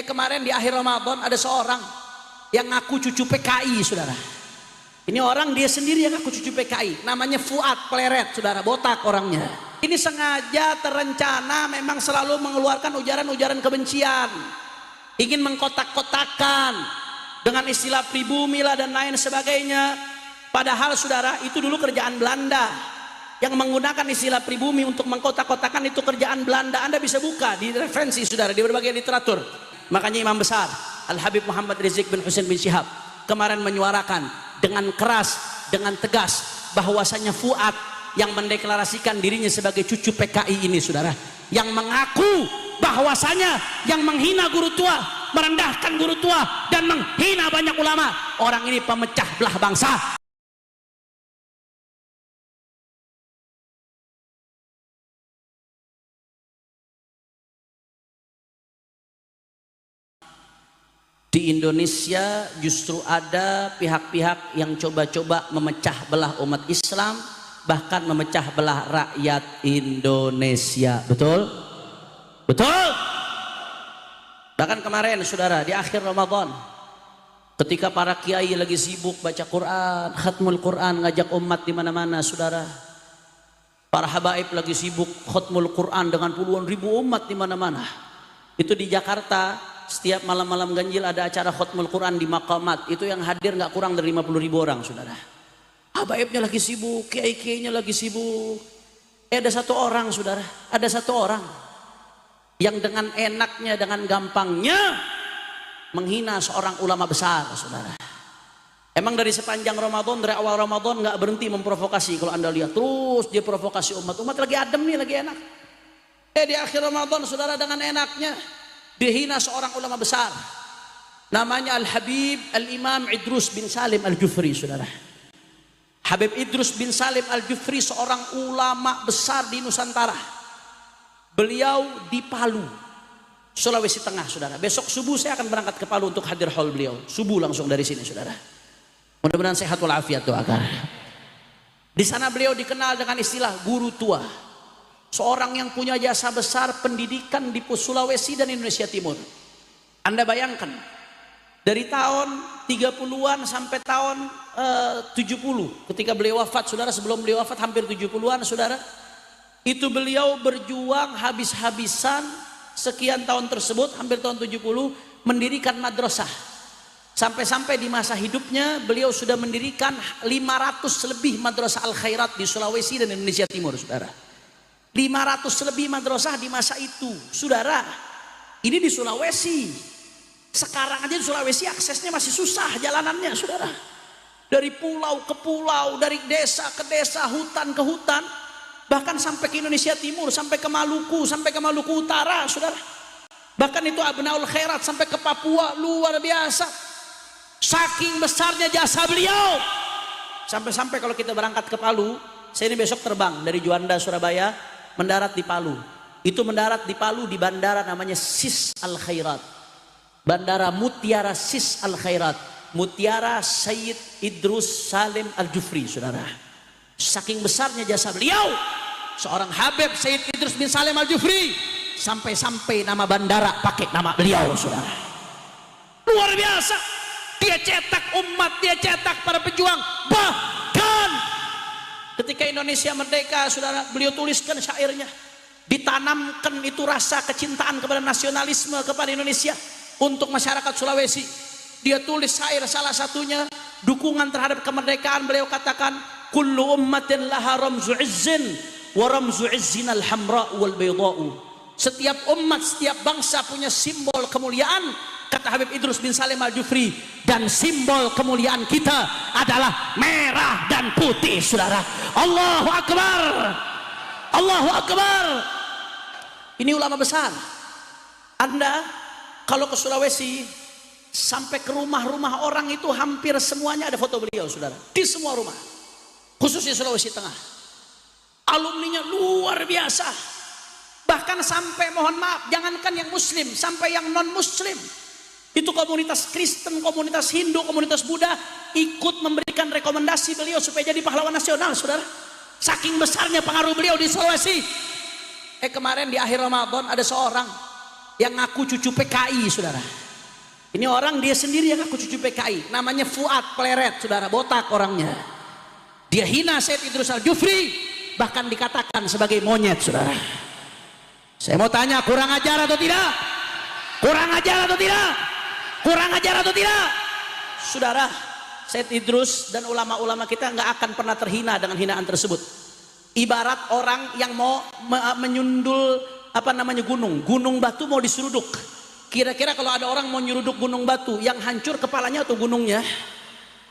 Kemarin di akhir Ramadan ada seorang yang ngaku cucu PKI, saudara. Ini orang dia sendiri yang ngaku cucu PKI, namanya Fuad Pleret, saudara, botak orangnya. Ini sengaja terencana memang selalu mengeluarkan ujaran-ujaran kebencian, ingin mengkotak-kotakan dengan istilah pribumi lah dan lain sebagainya. Padahal saudara, itu dulu kerjaan Belanda yang menggunakan istilah pribumi untuk mengkotak-kotakan, itu kerjaan Belanda. Anda bisa buka di referensi saudara di berbagai literatur. Makanya Imam Besar Al-Habib Muhammad Rizik bin Husain bin Syihab kemarin menyuarakan dengan keras, dengan tegas bahwasanya Fuad yang mendeklarasikan dirinya sebagai cucu PKI ini, saudara, yang mengaku bahwasanya yang menghina guru tua, merendahkan guru tua dan menghina banyak ulama, orang ini pemecah belah bangsa. Di Indonesia justru ada pihak-pihak yang coba-coba memecah belah umat Islam, bahkan memecah belah rakyat Indonesia. Betul? Betul? Bahkan kemarin saudara di akhir Ramadan, ketika para kiai lagi sibuk baca Quran, khatmul Quran, ngajak umat di mana-mana, saudara. Para habaib lagi sibuk khatmul Quran dengan puluhan ribu umat di mana-mana. Itu di Jakarta. Setiap malam-malam ganjil ada acara khutmul Quran di Maqamat. Itu yang hadir nggak kurang dari 50.000 orang, saudara. Habaibnya lagi sibuk, kiai-kiainya lagi sibuk. Ada satu orang, saudara, ada satu orang yang dengan enaknya, dengan gampangnya menghina seorang ulama besar, saudara. Emang dari sepanjang Ramadan, dari awal Ramadan nggak berhenti memprovokasi. Kalau anda lihat terus dia provokasi umat lagi adem nih, lagi enak. Di akhir Ramadan, saudara, dengan enaknya dihina seorang ulama besar namanya Al-Habib Al-Imam Idrus bin Salim Al-Jufri, saudara. Habib Idrus bin Salim Al-Jufri seorang ulama besar di Nusantara. Beliau di Palu, Sulawesi Tengah, saudara. Besok subuh saya akan berangkat ke Palu untuk hadir haul beliau. Subuh langsung dari sini, saudara. Mudah-mudahan sehat walafiat, doakan. Di sana beliau dikenal dengan istilah guru tua. Seorang yang punya jasa besar pendidikan di Sulawesi dan Indonesia Timur. Anda bayangkan, dari tahun 30-an sampai tahun 70, ketika beliau wafat, saudara, sebelum beliau wafat hampir 70-an, saudara, itu beliau berjuang habis-habisan sekian tahun tersebut, hampir tahun 70, mendirikan madrasah. Sampai-sampai di masa hidupnya beliau sudah mendirikan 500 lebih madrasah al-khairat di Sulawesi dan Indonesia Timur, saudara. 500 lebih madrasah di masa itu, saudara. Ini di Sulawesi. Sekarang aja di Sulawesi aksesnya masih susah jalanannya, saudara. Dari pulau ke pulau, dari desa ke desa, hutan ke hutan, bahkan sampai ke Indonesia Timur, sampai ke Maluku Utara, saudara. Bahkan itu Abnaul Khairat sampai ke Papua, luar biasa. Saking besarnya jasa beliau. Sampai-sampai kalau kita berangkat ke Palu, saya ini besok terbang dari Juanda Surabaya, mendarat di Palu. Itu mendarat di Palu di bandara namanya Sis Al Khairat. Bandara Mutiara Sis Al Khairat. Mutiara Sayyid Idrus Salim Al Jufri, saudara. Saking besarnya jasa beliau, seorang Habib Sayyid Idrus bin Salim Al Jufri, sampai-sampai nama bandara pakai nama beliau, saudara. Luar biasa. Dia cetak umat, dia cetak para pejuang. Bahkan ketika Indonesia merdeka, saudara, beliau tuliskan syairnya. Ditanamkan itu rasa kecintaan kepada nasionalisme kepada Indonesia untuk masyarakat Sulawesi. Dia tulis syair, salah satunya dukungan terhadap kemerdekaan. Beliau katakan, kullu ummatin laha ramzu izzin wa ramzu izzin al-hamra wal bayda'u. Setiap umat, setiap bangsa punya simbol kemuliaan, kata Habib Idrus bin Salim Al-Jufri, dan simbol kemuliaan kita adalah merah dan putih, saudara. Allahu Akbar, Allahu Akbar. Ini ulama besar. Anda kalau ke Sulawesi, sampai ke rumah-rumah orang itu hampir semuanya ada foto beliau, saudara. Di semua rumah, khususnya Sulawesi Tengah. Alumninya luar biasa. Bahkan sampai, mohon maaf, jangankan yang muslim, sampai yang non muslim, itu komunitas Kristen, komunitas Hindu, komunitas Buddha ikut memberikan rekomendasi beliau supaya jadi pahlawan nasional, saudara. Saking besarnya pengaruh beliau di Sulawesi. Kemarin di akhir Ramadan ada seorang yang ngaku cucu PKI, saudara. Ini orang dia sendiri yang ngaku cucu PKI, namanya Fuad Pleret, saudara, botak orangnya. Dia hina Said Idrus Al-Jufri, bahkan dikatakan sebagai monyet, saudara. Saya mau tanya, kurang ajar atau tidak? Kurang ajar atau tidak? Kurang ajar atau tidak? Saudara, Said Idrus dan ulama-ulama kita nggak akan pernah terhina dengan hinaan tersebut. Ibarat orang yang mau menyundul gunung batu mau diseruduk. Kira-kira kalau ada orang mau nyeruduk gunung batu, yang hancur kepalanya atau gunungnya?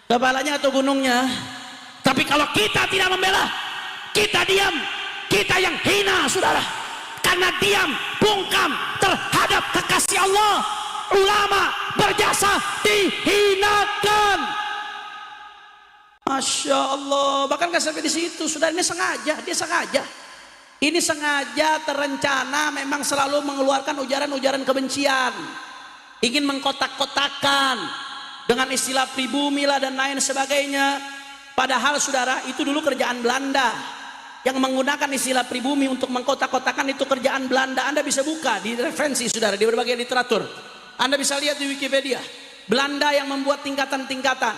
Kepalanya atau gunungnya? Tapi kalau kita tidak membela, kita diam, kita yang hina, saudara. Karena diam, bungkam terhadap kekasih Allah, ulama berjasa dihinakan. Masya Allah, bahkan gak sampai di situ, saudara. Ini sengaja, dia sengaja. Ini sengaja terencana, memang selalu mengeluarkan ujaran-ujaran kebencian, ingin mengkotak-kotakan dengan istilah pribumi lah dan lain sebagainya. Padahal saudara, itu dulu kerjaan Belanda. Yang menggunakan istilah pribumi untuk mengkotak-kotakan itu kerjaan Belanda. Anda bisa buka di referensi, saudara, di berbagai literatur. Anda bisa lihat di Wikipedia. Belanda yang membuat tingkatan-tingkatan.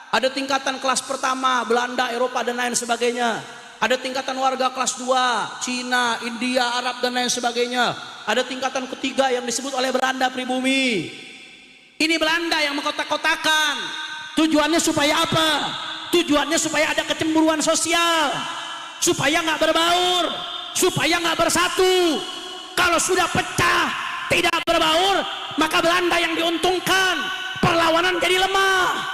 Ada tingkatan kelas pertama, Belanda, Eropa dan lain sebagainya. Ada tingkatan warga kelas 2, Cina, India, Arab dan lain sebagainya. Ada tingkatan ketiga yang disebut oleh Belanda pribumi. Ini Belanda yang mengkotak-kotakan. Tujuannya supaya apa? Tujuannya supaya ada kecemburuan sosial, supaya nggak berbaur, supaya nggak bersatu. Kalau sudah pecah, tidak berbaur, maka Belanda yang diuntungkan. Perlawanan jadi lemah.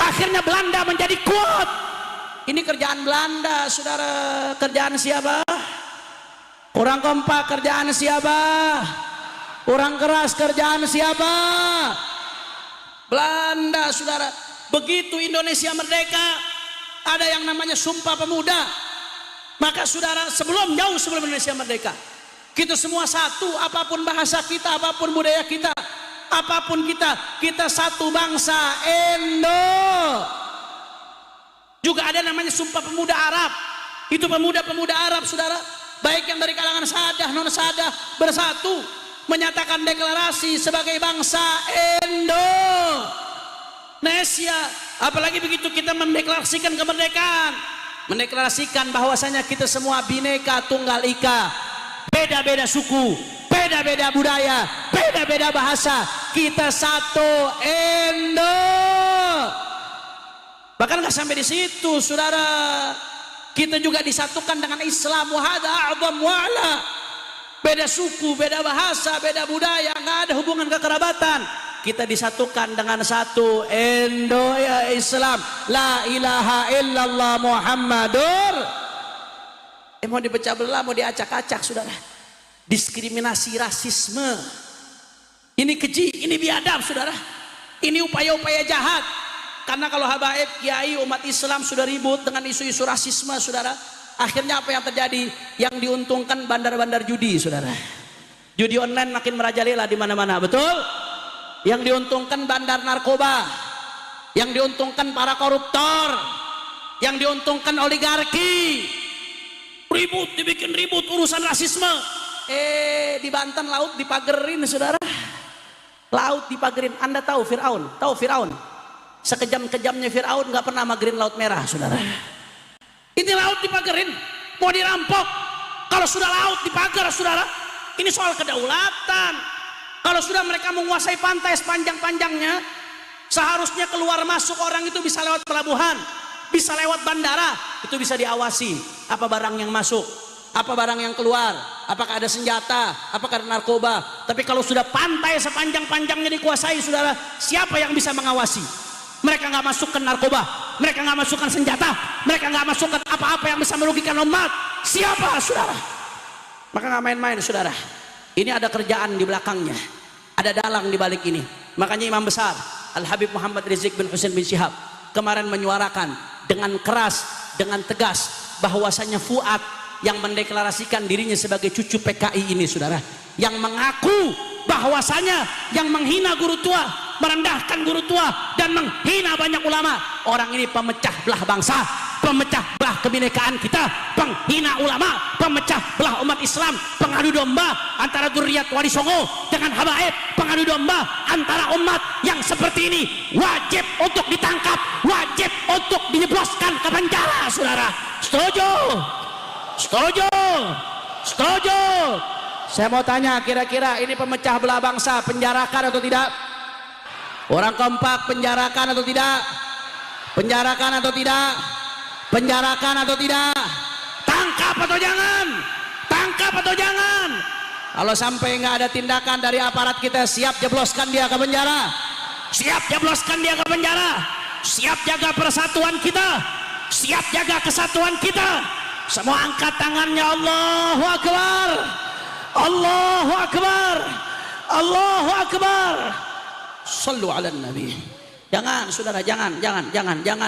Akhirnya Belanda menjadi kuat. Ini kerjaan Belanda, saudara. Kerjaan siapa? Kurang kompak, kerjaan siapa? Kurang keras, kerjaan siapa? Belanda, saudara. Begitu Indonesia merdeka, ada yang namanya Sumpah Pemuda. Maka saudara, jauh sebelum Indonesia merdeka, kita semua satu, apapun bahasa kita, apapun budaya kita, apapun kita satu bangsa, Indo. Juga ada namanya Sumpah Pemuda Arab. Itu pemuda-pemuda Arab, saudara, baik yang dari kalangan sadah, non sadah, bersatu menyatakan deklarasi sebagai bangsa Indonesia. Apalagi begitu kita mendeklarasikan kemerdekaan, mendeklarasikan bahwasanya kita semua Bhinneka Tunggal Ika, beda-beda suku, beda-beda budaya, beda-beda bahasa, kita satu Indo. Bahkan nggak sampai di situ, saudara. Kita juga disatukan dengan Islam. Wahada a'zam wa'ala. Beda suku, beda bahasa, beda budaya, nggak ada hubungan kekerabatan. Kita disatukan dengan satu Indo, ya Islam. La ilaha illallah Muhammadur. Mau dipecah belah, mau diacak-acak, saudara. Diskriminasi, rasisme. Ini keji, ini biadab, saudara. Ini upaya-upaya jahat. Karena kalau habaib, kiai, umat Islam sudah ribut dengan isu-isu rasisme, saudara. Akhirnya apa yang terjadi? Yang diuntungkan bandar-bandar judi, saudara. Judi online makin merajalela di mana-mana, betul? Yang diuntungkan bandar narkoba, yang diuntungkan para koruptor, yang diuntungkan oligarki. Ribut, dibikin ribut urusan rasisme. Di Banten laut dipagerin, saudara. Laut dipagerin. Anda tahu Fir'aun? Tahu Fir'aun? Sekejam-kejamnya Fir'aun nggak pernah magerin laut merah, saudara. Ini laut dipagerin, mau dirampok. Kalau sudah laut dipagar, saudara, ini soal kedaulatan. Kalau sudah mereka menguasai pantai sepanjang-panjangnya, seharusnya keluar masuk orang itu bisa lewat pelabuhan, bisa lewat bandara, itu bisa diawasi. Apa barang yang masuk, apa barang yang keluar, apakah ada senjata, apakah ada narkoba. Tapi kalau sudah pantai sepanjang-panjangnya dikuasai, saudara, siapa yang bisa mengawasi? Mereka nggak masukkan narkoba, mereka nggak masukkan senjata, mereka nggak masukkan apa-apa yang bisa merugikan umat. Siapa, saudara? Maka nggak main-main, saudara. Ini ada kerjaan di belakangnya, ada dalang di balik ini. Makanya Imam Besar Al Habib Muhammad Rizik bin Husain bin Syihab kemarin menyuarakan dengan keras, dengan tegas, bahwasanya Fuad yang mendeklarasikan dirinya sebagai cucu PKI ini, saudara, yang mengaku bahwasanya yang menghina guru tua, merendahkan guru tua, dan menghina banyak ulama, orang ini pemecah belah bangsa. pemecah belah kebinekaan kita, penghina ulama, pemecah belah umat Islam, pengadu domba antara Dzurriyyat Wali Songo dengan habaib, pengadu domba antara umat yang seperti ini wajib untuk ditangkap, wajib untuk dijebloskan ke penjara, saudara. Setuju? Setuju? Setuju? Saya mau tanya, kira-kira ini pemecah belah bangsa, penjarakan atau tidak? Orang kompak penjarakan atau tidak? Penjarakan atau tidak? Penjarakan atau tidak? Tangkap atau jangan? Tangkap atau jangan? Kalau sampai nggak ada tindakan dari aparat kita, siap jebloskan dia ke penjara. Siap jebloskan dia ke penjara. Siap jaga persatuan kita. Siap jaga kesatuan kita. Semua angkat tangannya. Allahu Akbar. Allahu Akbar. Allahu Akbar. Sallu ala Nabi. Jangan saudara, jangan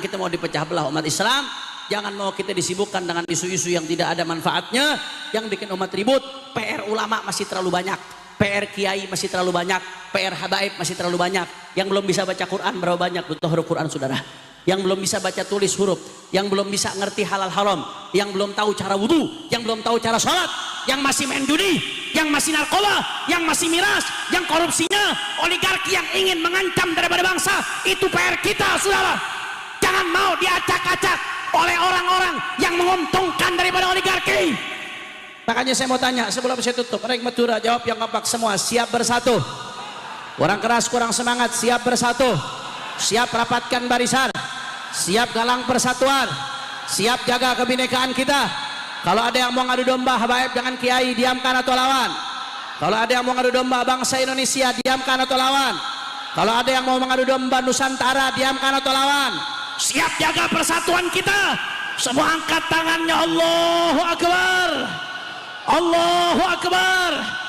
kita mau dipecah belah umat Islam. Jangan mau kita disibukkan dengan isu-isu yang tidak ada manfaatnya, yang bikin umat ribut. PR ulama masih terlalu banyak, PR kiai masih terlalu banyak, PR habaib masih terlalu banyak. Yang belum bisa baca Quran berapa banyak butuh huruf Quran, saudara. Yang belum bisa baca tulis huruf, yang belum bisa ngerti halal haram, yang belum tahu cara wudhu, yang belum tahu cara sholat, yang masih main judi, yang masih narkoba, yang masih miras, yang korupsinya, oligarki yang ingin mengancam daripada bangsa. Itu PR kita, saudara. Jangan mau diacak-acak oleh orang-orang yang menguntungkan daripada oligarki. Makanya saya mau tanya sebelum saya tutup, Rek Madura jawab yang kompak semua. Siap bersatu? Orang keras kurang semangat. Siap bersatu? Siap rapatkan barisan? Siap galang persatuan? Siap jaga kebinekaan kita? Kalau ada yang mau ngadu domba habaib dengan kiai, diamkan atau lawan? Kalau ada yang mau ngadu domba bangsa Indonesia, diamkan atau lawan? Kalau ada yang mau mengadu domba Nusantara, diamkan atau lawan? Siap jaga persatuan kita. Semua angkat tangannya. Allahu Akbar. Allahu Akbar.